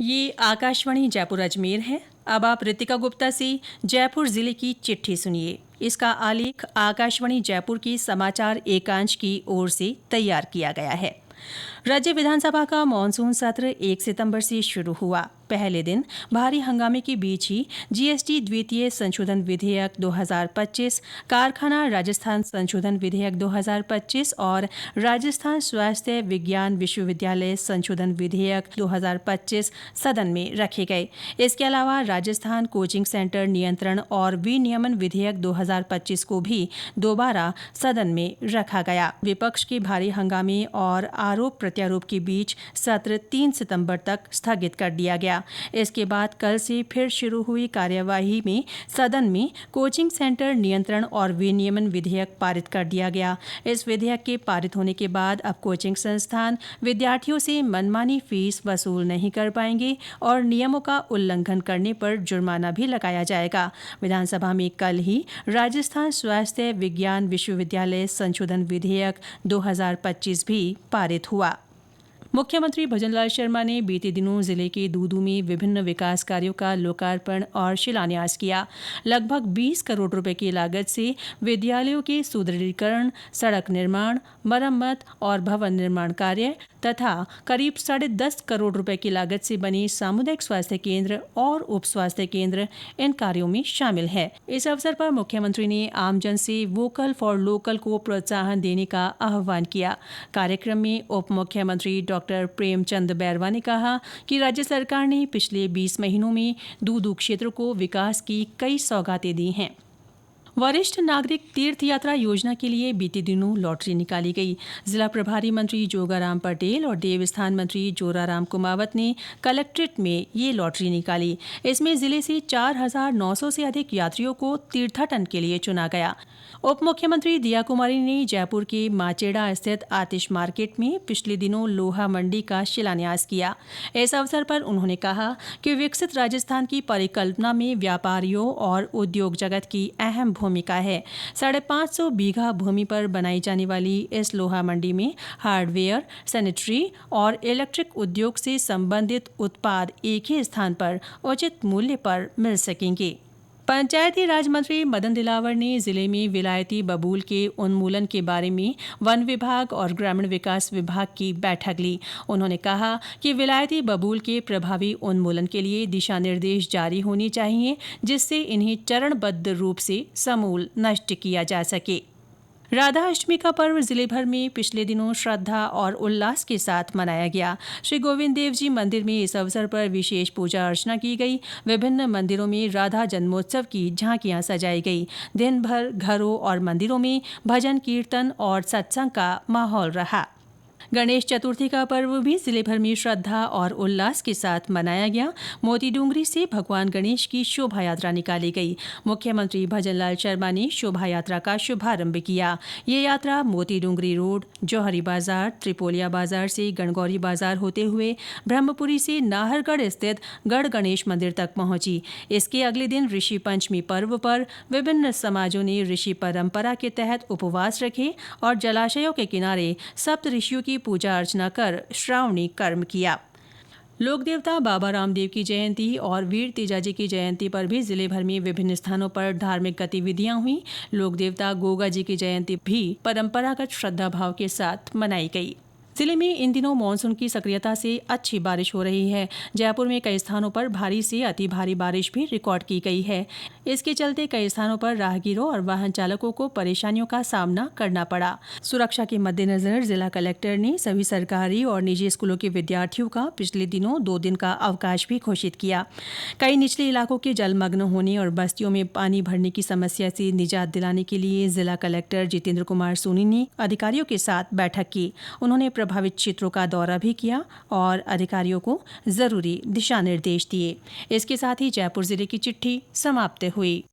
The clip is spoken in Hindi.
ये आकाशवाणी जयपुर अजमेर है। अब आप रितिका गुप्ता से जयपुर जिले की चिट्ठी सुनिए। इसका आलेख आकाशवाणी जयपुर की समाचार एकांश की ओर से तैयार किया गया है। राज्य विधानसभा का मानसून सत्र 1 सितंबर से शुरू हुआ। पहले दिन भारी हंगामे के बीच ही जीएसटी द्वितीय संशोधन विधेयक 2025, कारखाना राजस्थान संशोधन विधेयक 2025 और राजस्थान स्वास्थ्य विज्ञान विश्वविद्यालय संशोधन विधेयक 2025 सदन में रखे गए। इसके अलावा राजस्थान कोचिंग सेंटर नियंत्रण और विनियमन विधेयक 2025 को भी दोबारा सदन में रखा गया। विपक्ष के भारी हंगामे और आरोप प्रत्यारोप के बीच सत्र 3 सितंबर तक स्थगित कर दिया गया। इसके बाद कल से फिर शुरू हुई कार्यवाही में सदन में कोचिंग सेंटर नियंत्रण और विनियमन विधेयक पारित कर दिया गया। इस विधेयक के पारित होने के बाद अब कोचिंग संस्थान विद्यार्थियों से मनमानी फीस वसूल नहीं कर पाएंगे और नियमों का उल्लंघन करने पर जुर्माना भी लगाया जाएगा। विधानसभा में कल ही राजस्थान स्वास्थ्य विज्ञान विश्वविद्यालय संशोधन विधेयक 2025 भी पारित हुआ। मुख्यमंत्री भजनलाल शर्मा ने बीते दिनों जिले के दूदू में विभिन्न विकास कार्यों का लोकार्पण और शिलान्यास किया। लगभग 20 करोड़ रुपए की लागत से विद्यालयों के सुदृढ़ीकरण, सड़क निर्माण, मरम्मत और भवन निर्माण कार्य तथा करीब 10.5 करोड़ रुपए की लागत से बने सामुदायिक स्वास्थ्य केंद्र और उप स्वास्थ्य केंद्र इन कार्यों में शामिल है। इस अवसर पर मुख्यमंत्री ने आमजन से वोकल फॉर लोकल को प्रोत्साहन देने का आह्वान किया। कार्यक्रम में उप मुख्यमंत्री डॉक्टर प्रेमचंद बैरवा ने कहा कि राज्य सरकार ने पिछले 20 महीनों में दूदू क्षेत्र को विकास की कई सौगातें दी हैं। वरिष्ठ नागरिक तीर्थ यात्रा योजना के लिए बीते दिनों लॉटरी निकाली गई। जिला प्रभारी मंत्री जोगाराम पटेल और देवस्थान मंत्री जोराराम कुमावत ने कलेक्ट्रेट में ये लॉटरी निकाली। इसमें जिले से 4,900 से अधिक यात्रियों को तीर्थाटन के लिए चुना गया। उप मुख्यमंत्री दिया कुमारी ने जयपुर के माचेड़ा स्थित आतिश मार्केट में पिछले दिनों लोहा मंडी का शिलान्यास किया। इस अवसर पर उन्होंने कहा कि विकसित राजस्थान की परिकल्पना में व्यापारियों और उद्योग जगत की अहम भूमिका है। 550 बीघा भूमि पर बनाई जाने वाली इस लोहा मंडी में हार्डवेयर, सैनिटरी और इलेक्ट्रिक उद्योग से संबंधित उत्पाद एक ही स्थान पर उचित मूल्य पर मिल सकेंगे। पंचायती राज मंत्री मदन दिलावर ने जिले में विलायती बबूल के उन्मूलन के बारे में वन विभाग और ग्रामीण विकास विभाग की बैठक ली। उन्होंने कहा कि विलायती बबूल के प्रभावी उन्मूलन के लिए दिशा निर्देश जारी होने चाहिए, जिससे इन्हें चरणबद्ध रूप से समूल नष्ट किया जा सके। राधा अष्टमी का पर्व जिले भर में पिछले दिनों श्रद्धा और उल्लास के साथ मनाया गया। श्री गोविंद देव जी मंदिर में इस अवसर पर विशेष पूजा अर्चना की गई। विभिन्न मंदिरों में राधा जन्मोत्सव की झांकियां सजाई गई। दिन भर घरों और मंदिरों में भजन कीर्तन और सत्संग का माहौल रहा। गणेश चतुर्थी का पर्व भी जिले भर में श्रद्धा और उल्लास के साथ मनाया गया। मोती डूंगरी से भगवान गणेश की शोभा यात्रा निकाली गई। मुख्यमंत्री भजनलाल शर्मा ने शोभा यात्रा का शुभारंभ किया। ये यात्रा मोती डूंगरी रोड, जौहरी बाजार, त्रिपोलिया बाजार से गणगौरी बाजार होते हुए ब्रह्मपुरी से नाहरगढ़ स्थित गढ़ गणेश मंदिर तक पहुंची। इसके अगले दिन ऋषि पंचमी पर्व पर विभिन्न समाजों ने ऋषि परंपरा के तहत उपवास रखे और जलाशयों के किनारे सप्त ऋषियों की पूजा अर्चना कर श्रावणी कर्म किया। लोक देवता बाबा रामदेव की जयंती और वीर तेजाजी की जयंती पर भी जिले भर में विभिन्न स्थानों पर धार्मिक गतिविधियां हुई। लोक देवता गोगा जी की जयंती भी परंपरागत श्रद्धा भाव के साथ मनाई गई। जिले में इन दिनों मानसून की सक्रियता से अच्छी बारिश हो रही है। जयपुर में कई स्थानों पर भारी से अति भारी बारिश भी रिकॉर्ड की गई है। इसके चलते कई स्थानों पर राहगीरों और वाहन चालकों को परेशानियों का सामना करना पड़ा। सुरक्षा के मद्देनजर जिला कलेक्टर ने सभी सरकारी और निजी स्कूलों के विद्यार्थियों का पिछले दिनों 2 दिन का अवकाश भी घोषित किया। कई निचले इलाकों के जलमग्न होने और बस्तियों में पानी भरने की समस्या से निजात दिलाने के लिए जिला कलेक्टर जितेंद्र कुमार सोनी ने अधिकारियों के साथ बैठक की। उन्होंने प्रभावित क्षेत्रों का दौरा भी किया और अधिकारियों को जरूरी दिशा निर्देश दिए। इसके साथ ही जयपुर जिले की चिट्ठी समाप्त हुई।